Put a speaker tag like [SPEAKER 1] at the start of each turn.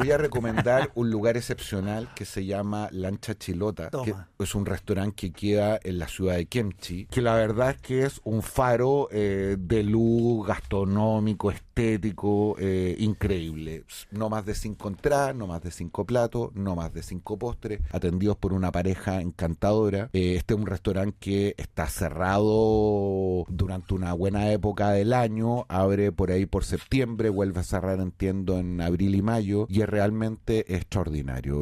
[SPEAKER 1] Voy a recomendar un lugar excepcional que se llama Lancha Chilota, que
[SPEAKER 2] Toma.
[SPEAKER 1] es un restaurante que queda en la ciudad de Kemchi, que la verdad es que es un faro de luz gastronómico, estético, increíble. No más de 5 entradas, no más de 5 platos, no más de 5 postres, atendidos por una pareja encantadora. Este es un restaurante que está cerrado durante una buena época del año, abre por ahí por septiembre, vuelve a cerrar, entiendo, en abril y mayo, y es realmente extraordinario.